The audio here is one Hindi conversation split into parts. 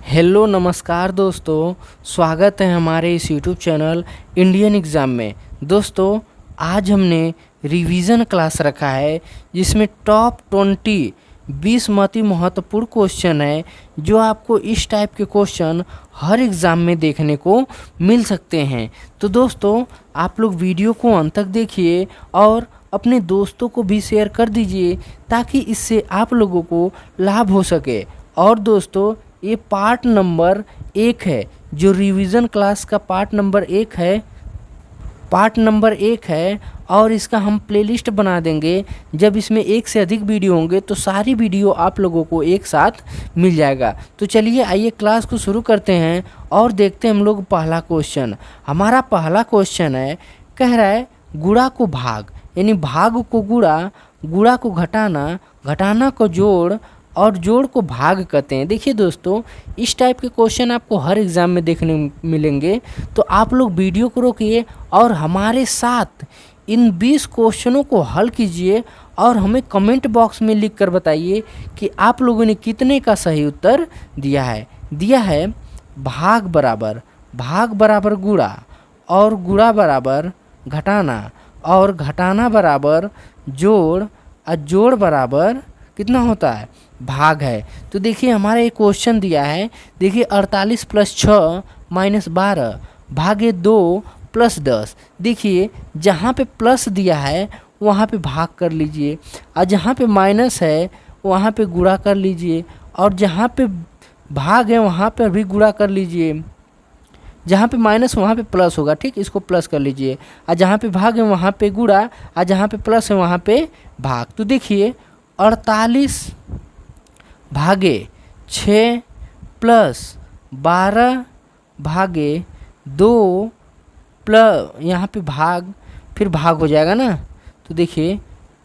हेलो नमस्कार दोस्तों, स्वागत है हमारे इस यूट्यूब चैनल इंडियन एग्ज़ाम में। दोस्तों आज हमने रिवीजन क्लास रखा है जिसमें टॉप 20 महत्वपूर्ण क्वेश्चन है जो आपको इस टाइप के क्वेश्चन हर एग्ज़ाम में देखने को मिल सकते हैं। तो दोस्तों आप लोग वीडियो को अंत तक देखिए और अपने दोस्तों को भी शेयर कर दीजिए ताकि इससे आप लोगों को लाभ हो सके। और दोस्तों ये पार्ट नंबर 1 है, जो रिवीजन क्लास का पार्ट नंबर 1 है और इसका हम प्लेलिस्ट बना देंगे। जब इसमें एक से अधिक वीडियो होंगे तो सारी वीडियो आप लोगों को एक साथ मिल जाएगा। तो चलिए आइए क्लास को शुरू करते हैं और देखते हैं हम लोग पहला क्वेश्चन। हमारा पहला क्वेश्चन है, कह रहा है गुणा को भाग, यानी भाग को गुणा, गुणा को घटाना, घटाना को जोड़ और जोड़ को भाग कहते हैं। देखिए दोस्तों इस टाइप के क्वेश्चन आपको हर एग्ज़ाम में देखने मिलेंगे, तो आप लोग वीडियो को रोकिए और हमारे साथ इन 20 क्वेश्चनों को हल कीजिए और हमें कमेंट बॉक्स में लिख कर बताइए कि आप लोगों ने कितने का सही उत्तर दिया है। भाग बराबर गुणा और गुणा बराबर घटाना और घटाना बराबर जोड़ और जोड़ बराबर कितना होता है, भाग है। तो देखिए हमारा एक क्वेश्चन दिया है, देखिए 48 + 6 - 12 भागे 2 + 10। देखिए जहाँ पे प्लस दिया है वहाँ पे भाग कर लीजिए और जहाँ पे माइनस है वहाँ पे गुणा कर लीजिए और जहाँ पे भाग है वहाँ पे भी गुणा कर लीजिए। जहाँ पे माइनस वहाँ पे प्लस होगा, ठीक, इसको प्लस कर लीजिए और जहाँ पे भाग है वहाँ पे गुणा और जहाँ पे प्लस है वहाँ पे भाग। तो देखिए 48 भागे 6 + 12 भागे 2 प्लस यहाँ पे भाग, फिर भाग हो जाएगा ना। तो देखिए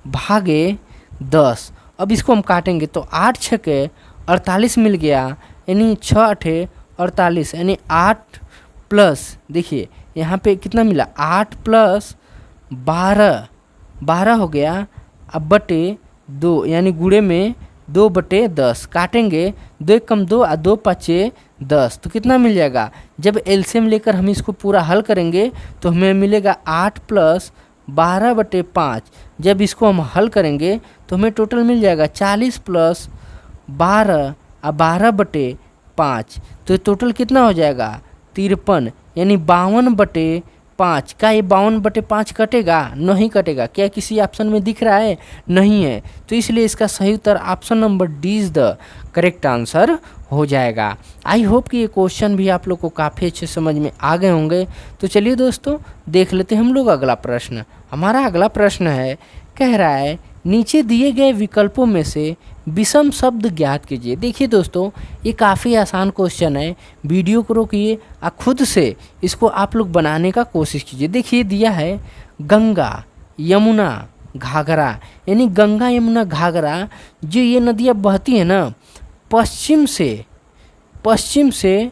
भागे 10। अब इसको हम काटेंगे तो 8 × 6 = 48 मिल गया, यानी 6 × 8 = 48, यानी 8 प्लस, देखिए यहाँ पे कितना मिला, 8 + 12 हो गया, अब बटे 2 यानी गुणे में 2/10 काटेंगे, 2 × 2 और 2 × 5 = 10। तो कितना मिल जाएगा, जब एलसीएम लेकर हम इसको पूरा हल करेंगे तो हमें मिलेगा 8 + 12/5। जब इसको हम हल करेंगे तो हमें टोटल मिल जाएगा 40 + 12 और 12/5। तो टोटल कितना हो जाएगा, 53, यानी 52/5 का ये 52/5 कटेगा, नहीं कटेगा। क्या किसी ऑप्शन में दिख रहा है, नहीं है, तो इसलिए इसका सही उत्तर option number D is the correct answer हो जाएगा। आई होप कि ये क्वेश्चन भी आप लोग को काफ़ी अच्छे समझ में आ गए होंगे। तो चलिए दोस्तों देख लेते हैं हम लोग अगला प्रश्न। हमारा अगला प्रश्न है, कह रहा है नीचे दिए गए विकल्पों में से विषम शब्द ज्ञात कीजिए। देखिए दोस्तों ये काफ़ी आसान क्वेश्चन है, वीडियो को रोकिए और खुद से इसको आप लोग बनाने का कोशिश कीजिए। देखिए दिया है गंगा यमुना घाघरा, यानी गंगा यमुना घाघरा जो ये नदियाँ बहती हैं ना, पश्चिम से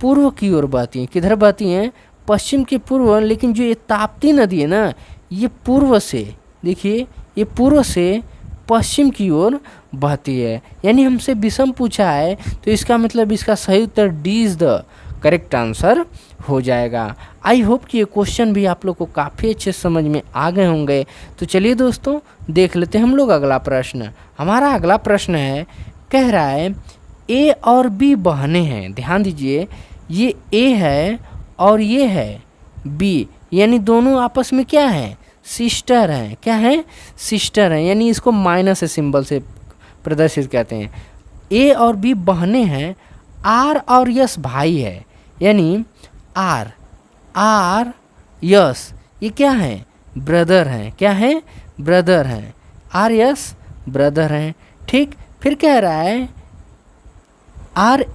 पूर्व की ओर बहती हैं। किधर बहती हैं, पश्चिम के पूर्व, लेकिन जो ये ताप्ती नदी है ना ये पूर्व से, देखिए ये पूर्व से पश्चिम की ओर बहती है, यानी हमसे विषम पूछा है तो इसका मतलब इसका सही उत्तर D is the correct answer हो जाएगा। आई होप कि ये क्वेश्चन भी आप लोग को काफ़ी अच्छे समझ में आ गए होंगे। तो चलिए दोस्तों देख लेते हैं हम लोग अगला प्रश्न। हमारा अगला प्रश्न है, कह रहा है ए और बी बहनें हैं। ध्यान दीजिए ये ए है और ये है बी, यानी दोनों आपस में क्या है, सिस्टर हैं। क्या है, सिस्टर हैं, यानी इसको माइनस सिंबल से प्रदर्शित कहते हैं। ए और बी बहनें हैं, आर और यस भाई है, यानी आर यस ये क्या है, ब्रदर हैं। क्या है, ब्रदर हैं, आर यस ब्रदर हैं। ठीक, फिर कह रहा है आर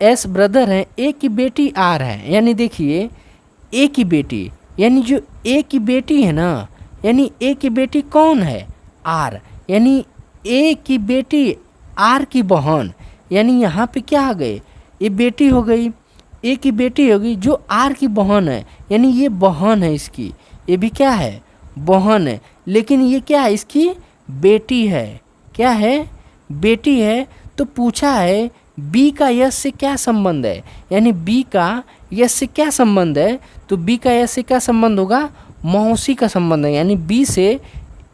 एस ब्रदर हैं, ए की बेटी आर है, यानी देखिए ए की बेटी, यानी जो ए की बेटी है ना, यानी ए की बेटी कौन है, आर, यानी ए की बेटी आर की बहन, यानी यहाँ पे क्या आ गए, ये बेटी हो गई, ए की बेटी होगी जो आर की बहन है, यानी ये बहन है इसकी, ये भी क्या है, बहन है, लेकिन ये क्या है, इसकी बेटी है। क्या है, बेटी है। तो पूछा है बी का यस से क्या संबंध है, यानी बी का यस से क्या संबंध है, तो बी का यस से क्या संबंध होगा, मौसी का संबंध है, यानी बी से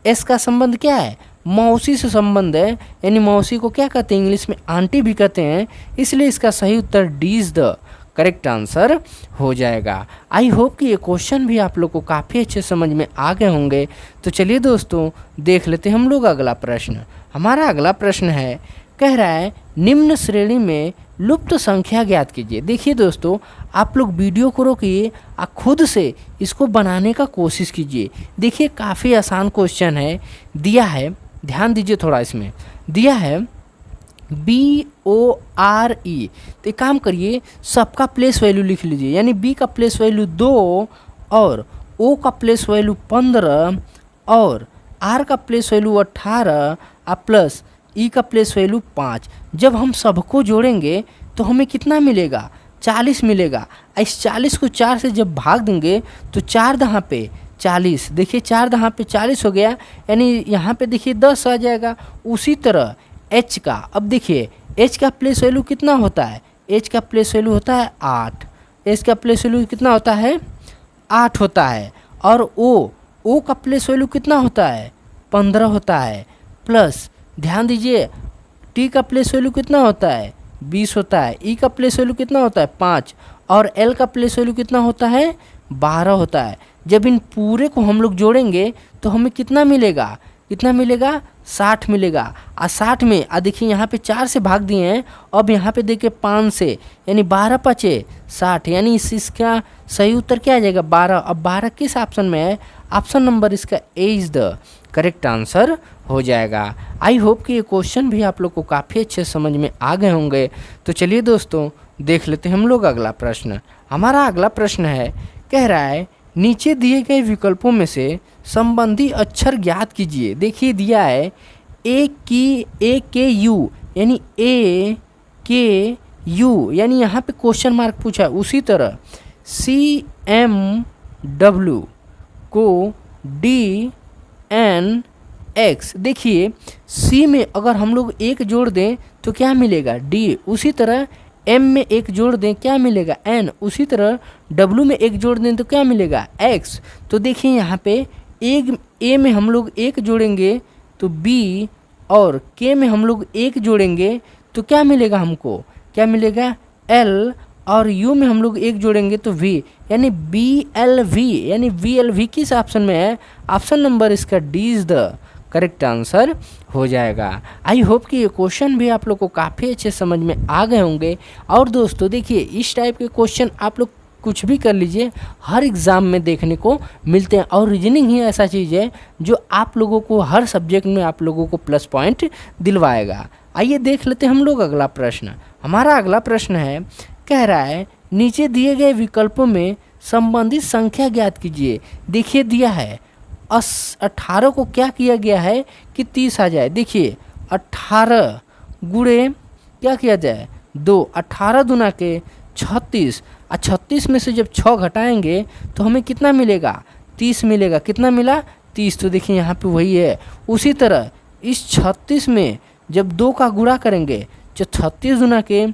एस का संबंध क्या है, मौसी से संबंध है, यानी मौसी को क्या कहते हैं, इंग्लिश में आंटी भी कहते हैं, इसलिए इसका सही उत्तर D is the correct answer हो जाएगा। आई होप कि ये क्वेश्चन भी आप लोग को काफ़ी अच्छे समझ में आ गए होंगे। तो चलिए दोस्तों देख लेते हैं हम लोग अगला प्रश्न। हमारा अगला प्रश्न है, कह रहा है निम्न श्रेणी में लुप्त संख्या ज्ञात कीजिए। देखिए दोस्तों, आप लोग वीडियो को रोकिए और खुद से इसको बनाने का कोशिश कीजिए। देखिए काफ़ी आसान क्वेश्चन है, दिया है, ध्यान दीजिए थोड़ा, इसमें दिया है BORE। तो एक काम करिए, सबका प्लेस वैल्यू लिख लीजिए, यानी बी का प्लेस वैल्यू 2 और ओ का प्लेस वैल्यू 15 और आर का प्लेस वैल्यू 18 और प्लस ई का प्लेस वैल्यू 5। जब हम सबको जोड़ेंगे तो हमें कितना मिलेगा, 40 मिलेगा। इस 40 को 4 से जब भाग देंगे तो 4 दहाँ पे 40, देखिए 4 दहाँ पे 40 हो गया, यानी यहाँ पे देखिए 10 आ जाएगा। उसी तरह एच का, अब देखिए एच का प्लेस वैल्यू कितना होता है, एच का प्लेस वैल्यू होता है 8, एच का प्लेस वैल्यू कितना होता है 8 होता है, और ओ का प्लेस वैल्यू कितना होता है 15 होता है, प्लस ध्यान दीजिए टी का प्लेस वैल्यू कितना होता है 20 होता है, ई का प्लेस वैल्यू कितना होता है 5 और एल का प्लेस वैल्यू कितना होता है 12 होता है। जब इन पूरे को हम लोग जोड़ेंगे तो हमें कितना मिलेगा, कितना मिलेगा 60 मिलेगा। और 60 में देखिए यहाँ पे 4 से भाग दिए हैं, अब यहाँ पे देखिए 5 से, यानी 12 पचे 60, यानी इसका सही उत्तर क्या आ जाएगा 12। अब 12 किस ऑप्शन में है, ऑप्शन नंबर इसका A is the correct answer हो जाएगा। आई होप कि ये क्वेश्चन भी आप लोग को काफ़ी अच्छे समझ में आ गए होंगे। तो चलिए दोस्तों देख लेते हैं हम लोग अगला प्रश्न। हमारा अगला प्रश्न है, कह रहा है नीचे दिए गए विकल्पों में से संबंधी अक्षर ज्ञात कीजिए। देखिए दिया है ए के यू, यानी ए के यू, यानी यहाँ पे क्वेश्चन मार्क पूछा है। उसी तरह CMW को DNX, देखिए सी में अगर हम लोग एक जोड़ दें तो क्या मिलेगा D, उसी तरह M में एक जोड़ दें क्या मिलेगा N, उसी तरह W में एक जोड़ दें तो क्या मिलेगा X। तो देखिए यहाँ पे एक A में हम लोग एक जोड़ेंगे तो B और K में हम लोग एक जोड़ेंगे तो क्या मिलेगा, हमको क्या मिलेगा L, और U में हम लोग एक जोड़ेंगे तो V, यानी BLV, यानी VLV किस ऑप्शन में है, ऑप्शन नंबर इसका D is the correct answer हो जाएगा। आई होप कि ये क्वेश्चन भी आप लोग को काफ़ी अच्छे समझ में आ गए होंगे। और दोस्तों देखिए इस टाइप के क्वेश्चन आप लोग कुछ भी कर लीजिए, हर एग्ज़ाम में देखने को मिलते हैं, और रीजनिंग ही ऐसा चीज़ है जो आप लोगों को हर सब्जेक्ट में आप लोगों को प्लस पॉइंट दिलवाएगा। आइए देख लेते हैं हम लोग अगला प्रश्न। हमारा अगला प्रश्न है, कह रहा है नीचे दिए गए विकल्पों में संबंधित संख्या ज्ञात कीजिए। देखिए दिया है 18 को क्या किया गया है कि 30 आ जाए। देखिए 18 गुणे क्या किया जाए 2, 18 दूना के 36, और 36 में से जब 6 घटाएंगे तो हमें कितना मिलेगा 30 मिलेगा। कितना मिला 30, तो देखिए यहाँ पे वही है। उसी तरह इस 36 में जब 2 का गुणा करेंगे तो 36 दूना के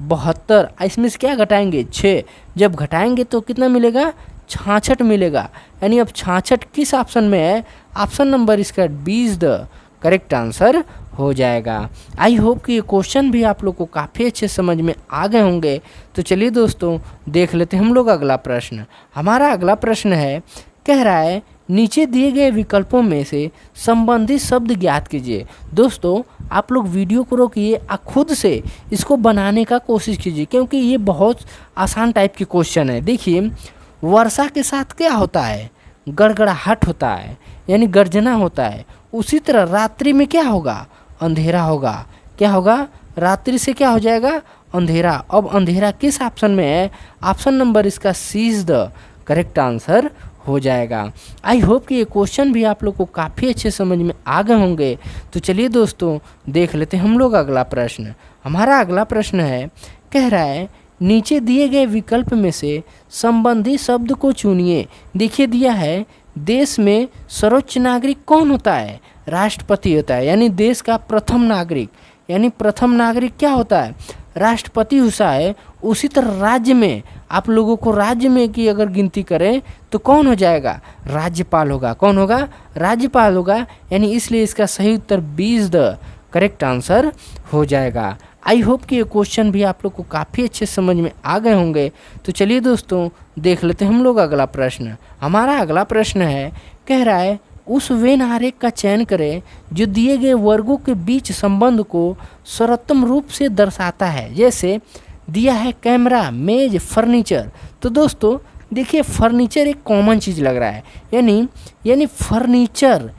72, इसमें से क्या घटाएंगे 6, जब घटाएंगे तो कितना मिलेगा 66 मिलेगा। यानी अब 66 किस ऑप्शन में है, ऑप्शन नंबर इसका B is the correct answer हो जाएगा। आई होप कि ये क्वेश्चन भी आप लोग को काफ़ी अच्छे समझ में आ गए होंगे। तो चलिए दोस्तों देख लेते हैं हम लोग अगला प्रश्न। हमारा अगला प्रश्न है, कह रहा है नीचे दिए गए विकल्पों में से संबंधित शब्द ज्ञात कीजिए। दोस्तों आप लोग वीडियो को रोकिए और खुद से इसको बनाने का कोशिश कीजिए, क्योंकि ये बहुत आसान टाइप के क्वेश्चन है। देखिए वर्षा के साथ क्या होता है, गड़गड़ाहट होता है, यानी गर्जना होता है। उसी तरह रात्रि में क्या होगा, अंधेरा होगा। क्या होगा, रात्रि से क्या हो जाएगा अंधेरा। अब अंधेरा किस ऑप्शन में है, ऑप्शन नंबर इसका सी इज़ द करेक्ट आंसर हो जाएगा। आई होप कि ये क्वेश्चन भी आप लोग को काफ़ी अच्छे समझ में आ गए होंगे। तो चलिए दोस्तों देख लेते हैं हम लोग अगला प्रश्न। हमारा अगला प्रश्न है, कह रहा है नीचे दिए गए विकल्प में से संबंधित शब्द को चुनिए। देखिए दिया है देश में सर्वोच्च नागरिक कौन होता है, राष्ट्रपति होता है, यानी देश का प्रथम नागरिक। यानी प्रथम नागरिक क्या होता है, राष्ट्रपति हुआ है, उसी तरह राज्य में आप लोगों को राज्य में की अगर गिनती करें तो कौन हो जाएगा? राज्यपाल होगा। कौन होगा? राज्यपाल होगा। यानी इसलिए इसका सही उत्तर 20 द करेक्ट आंसर हो जाएगा। आई होप कि ये क्वेश्चन भी आप लोग को काफ़ी अच्छे समझ में आ गए होंगे। तो चलिए दोस्तों देख लेते हैं हम लोग अगला प्रश्न। हमारा अगला प्रश्न है, कह रहा है उस वेन आरेख का चयन करें जो दिए गए वर्गों के बीच संबंध को सर्वोत्तम रूप से दर्शाता है। जैसे दिया है कैमरा, मेज, फर्नीचर। तो दोस्तों देखिए फर्नीचर एक कॉमन चीज़ लग रहा है, यानी फर्नीचर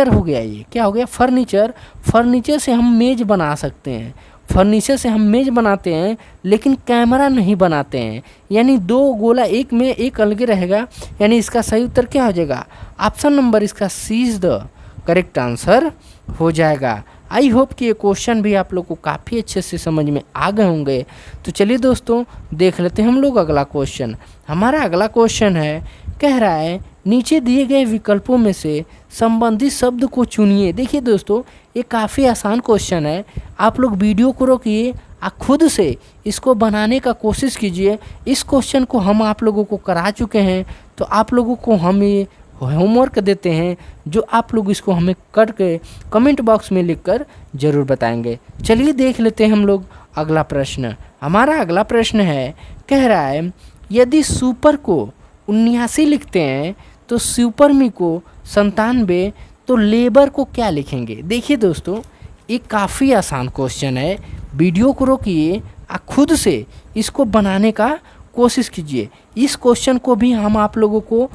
हो गया। ये क्या हो गया? फर्नीचर से हम मेज बना सकते हैं, फर्नीचर से हम मेज बनाते हैं, लेकिन कैमरा नहीं बनाते हैं। यानी दो गोला एक में एक अलग रहेगा। यानी इसका सही उत्तर क्या हो जाएगा? ऑप्शन नंबर इसका सी इज द करेक्ट आंसर हो जाएगा। आई होप कि ये क्वेश्चन भी आप लोग को काफ़ी अच्छे से समझ में आ गए होंगे। तो चलिए दोस्तों देख लेते हैं हम लोग अगला क्वेश्चन। हमारा अगला क्वेश्चन है, कह रहा है नीचे दिए गए विकल्पों में से संबंधित शब्द को चुनिए। देखिए दोस्तों ये काफ़ी आसान क्वेश्चन है। आप लोग वीडियो को रोकिए, आप खुद से इसको बनाने का कोशिश कीजिए। इस क्वेश्चन को हम आप लोगों को करा चुके हैं, तो आप लोगों को हम ये होमवर्क देते हैं जो आप लोग इसको हमें करके कमेंट बॉक्स में लिखकर ज़रूर बताएंगे। चलिए देख लेते हैं हम लोग अगला प्रश्न। हमारा अगला प्रश्न है, कह रहा है यदि सुपर को 79 लिखते हैं तो सुपरमी को 97, तो लेबर को क्या लिखेंगे? देखिए दोस्तों ये काफ़ी आसान क्वेश्चन है। वीडियो को रोकिए, आप खुद से इसको बनाने का कोशिश कीजिए। इस क्वेश्चन को भी हम आप लोगों को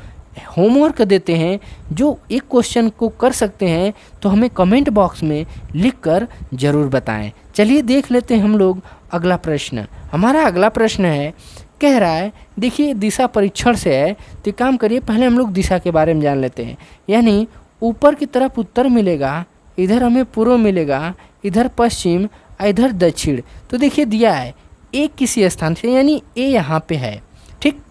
होमवर्क देते हैं, जो एक क्वेश्चन को कर सकते हैं तो हमें कमेंट बॉक्स में लिखकर ज़रूर बताएं। चलिए देख लेते हैं हम लोग अगला प्रश्न। हमारा अगला प्रश्न है, कह रहा है देखिए दिशा परीक्षण से है, तो काम करिए पहले हम लोग दिशा के बारे में जान लेते हैं। यानी ऊपर की तरफ उत्तर मिलेगा, इधर हमें पूर्व मिलेगा, इधर पश्चिम, इधर दक्षिण। तो देखिए दिया है एक किसी स्थान से, यानी ए यहाँ पे है, ठीक।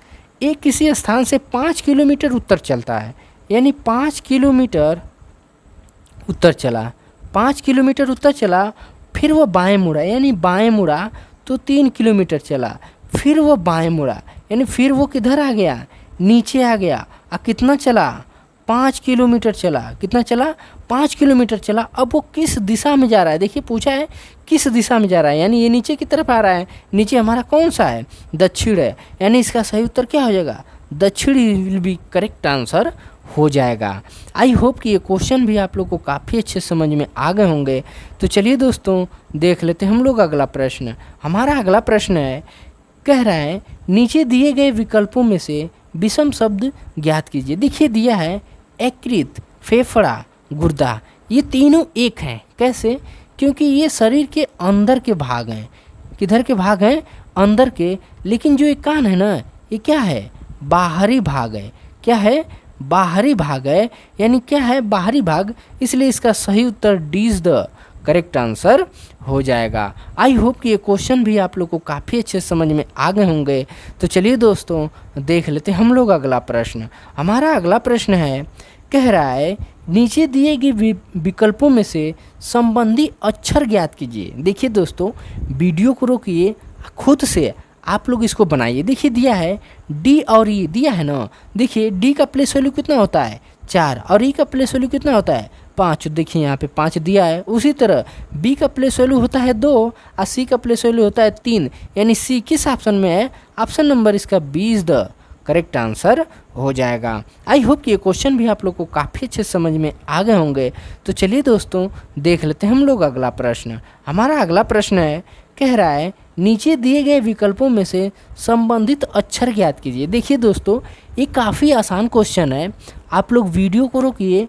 एक किसी स्थान से 5 किलोमीटर उत्तर चलता है, यानी 5 किलोमीटर उत्तर चला, 5 किलोमीटर उत्तर चला, फिर वो बाएं मुड़ा, यानी बाएं मुड़ा तो 3 किलोमीटर चला, फिर वो बाएं मुड़ा, यानी फिर वो किधर आ गया? नीचे आ गया। और कितना चला? 5 किलोमीटर चला। कितना चला? 5 किलोमीटर चला। अब वो किस दिशा में जा रहा है? देखिए पूछा है किस दिशा में जा रहा है, यानी ये नीचे की तरफ आ रहा है। नीचे हमारा कौन सा है? दक्षिण है। यानी इसका सही उत्तर क्या हो जाएगा? दक्षिण विल बी करेक्ट आंसर हो जाएगा। आई होप कि ये क्वेश्चन भी आप लोग को काफ़ी अच्छे समझ में आ गए होंगे। तो चलिए दोस्तों देख लेते हैं हम लोग अगला प्रश्न। हमारा अगला प्रश्न है, कह रहा है नीचे दिए गए विकल्पों में से विषम शब्द ज्ञात कीजिए। देखिए दिया है यकृत, फेफड़ा, गुर्दा, ये तीनों एक हैं। कैसे? क्योंकि ये शरीर के अंदर के भाग हैं। किधर के भाग हैं? अंदर के। लेकिन जो ये कान है ना, ये क्या है? बाहरी भाग है। क्या है? बाहरी भाग है। यानी क्या है? बाहरी भाग। इसलिए इसका सही उत्तर D is the correct answer हो जाएगा। आई होप कि ये क्वेश्चन भी आप लोग को काफ़ी अच्छे समझ में आ गए होंगे। तो चलिए दोस्तों देख लेते हैं हम लोग अगला प्रश्न। हमारा अगला प्रश्न है, कह रहा है नीचे दिए गए विकल्पों में से संबंधी अक्षर ज्ञात कीजिए। देखिए दोस्तों वीडियो को रोकिए, खुद से आप लोग इसको बनाइए। देखिए दिया है डी और ई दिया है ना। देखिए डी का प्लेस वैल्यू कितना होता है? 4, और ई का प्लेस वैल्यू कितना होता है? 5। देखिए यहाँ पे 5 दिया है। उसी तरह बी का प्लेस वैल्यू होता है 2 और सी का प्लेस वैल्यू होता है 3। यानी सी किस ऑप्शन में है? ऑप्शन नंबर इसका 20 द करेक्ट आंसर हो जाएगा। आई होप कि ये क्वेश्चन भी आप लोग को काफ़ी अच्छे समझ में आ गए होंगे। तो चलिए दोस्तों देख लेते हैं हम लोग अगला प्रश्न। हमारा अगला प्रश्न है, कह रहा है नीचे दिए गए विकल्पों में से संबंधित अक्षर ज्ञात कीजिए। देखिए दोस्तों ये काफ़ी आसान क्वेश्चन है। आप लोग वीडियो को रोकिए,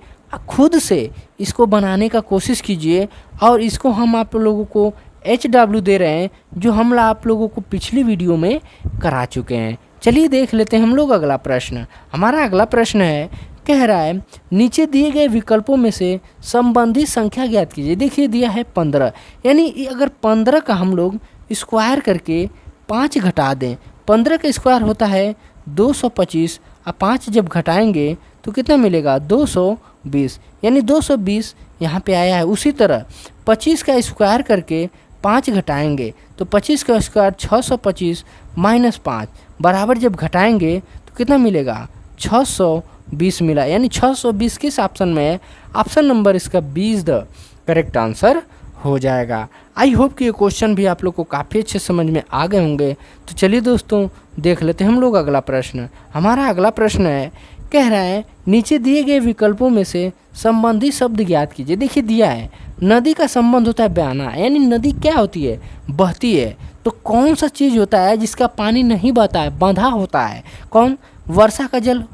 खुद से इसको बनाने का कोशिश कीजिए, और इसको हम आप लोगों को HW दे रहे हैं, जो हम आप लोगों को पिछली वीडियो में करा चुके हैं। चलिए देख लेते हैं हम लोग अगला प्रश्न। हमारा अगला प्रश्न है, कह रहा है नीचे दिए गए विकल्पों में से संबंधित संख्या ज्ञात कीजिए। देखिए दिया है 15, यानी अगर 15 का हम लोग स्क्वायर करके 5 घटा दें, 15 का स्क्वायर होता है 225, और 5 जब घटाएंगे तो कितना मिलेगा? 220। यानी 220 यहाँ पे आया है। उसी तरह 25 का स्क्वायर करके 5 घटाएंगे तो 25 का स्क्वायर 625 माइनस 5 बराबर जब घटाएंगे तो कितना मिलेगा 620 मिला, यानी 620 किस ऑप्शन में है, ऑप्शन नंबर इसका 20 द करेक्ट आंसर हो जाएगा। आई होप कि ये क्वेश्चन भी आप लोग को काफ़ी अच्छे समझ में आ गए होंगे। तो चलिए दोस्तों देख लेते हैं हम लोग अगला प्रश्न। हमारा अगला प्रश्न है, कह रहा है नीचे दिए गए विकल्पों में से संबंधी शब्द ज्ञात कीजिए। देखिए दिया है नदी का संबंध होता है बहना, यानी नदी क्या होती है, बहती है। तो कौन सा चीज़ होता है जिसका पानी नहीं बहता है, बंधा होता है? कौन? वर्षा का जल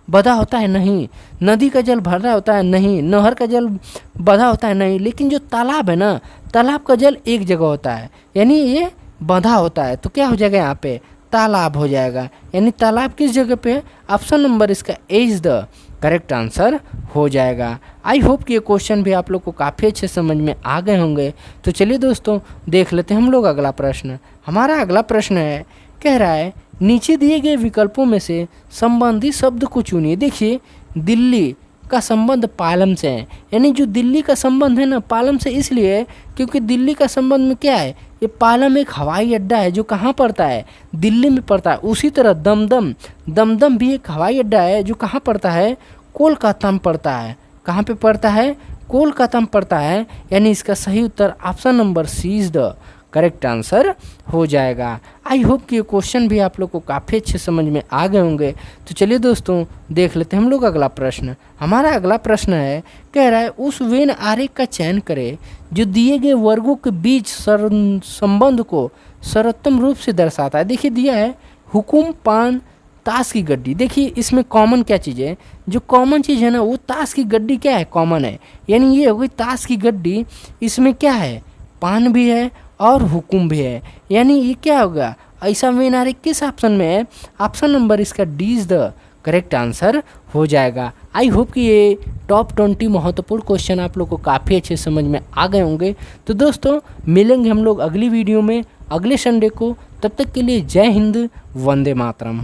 बंधा होता है? नहीं। नदी का जल भरा होता है? नहीं। नहर का जल बंधा होता है? नहीं। लेकिन जो तालाब है ना, तालाब का जल एक जगह होता है, यानी ये बंधा होता है। तो क्या हो जाएगा यहाँ पे, तालाब हो जाएगा। यानी तालाब किस जगह पे है, ऑप्शन नंबर इसका ए इज द करेक्ट आंसर हो जाएगा। आई होप कि ये क्वेश्चन भी आप लोग को काफ़ी अच्छे समझ में आ गए होंगे। तो चलिए दोस्तों देख लेते हैं हम लोग अगला प्रश्न। हमारा अगला प्रश्न है, कह रहा है नीचे दिए गए विकल्पों में से संबंधी शब्द को चुनिए। देखिए दिल्ली का संबंध पालम से है, यानी जो दिल्ली का संबंध है ना पालम से इसलिए है क्योंकि दिल्ली का संबंध में क्या है, ये पालम एक हवाई अड्डा है जो कहाँ पड़ता है, दिल्ली में पड़ता है। उसी तरह दमदम भी एक हवाई अड्डा है जो कहाँ पड़ता है, कोलकाता में पड़ता है। कहाँ पे पड़ता है, कोलकाता में पड़ता है। यानी इसका सही उत्तर option number C is the correct answer हो जाएगा। आई होप कि ये क्वेश्चन भी आप लोग को काफ़ी अच्छे समझ में आ गए होंगे। तो चलिए दोस्तों देख लेते हैं हम लोग अगला प्रश्न। हमारा अगला प्रश्न है, कह रहा है उस वेन आरेख का चयन करें जो दिए गए वर्गों के बीच संबंध को सर्वोत्तम रूप से दर्शाता है। देखिए दिया है हुकुम, पान, ताश की गड्डी। देखिए इसमें कॉमन क्या चीज़ है, जो कॉमन चीज़ है ना वो ताश की गड्डी क्या है, कॉमन है। यानी ये हो गई ताश की गड्डी, इसमें क्या है, पान भी है और हुकुम भी है। यानी ये क्या होगा, ऐसा वेन आरेख किस ऑप्शन में है, ऑप्शन नंबर इसका D is the correct answer हो जाएगा। आई होप कि ये टॉप 20 महत्वपूर्ण क्वेश्चन आप लोग को काफ़ी अच्छे समझ में आ गए होंगे। तो दोस्तों मिलेंगे हम लोग अगली वीडियो में अगले संडे को। तब तक के लिए जय हिंद, वंदे मातरम।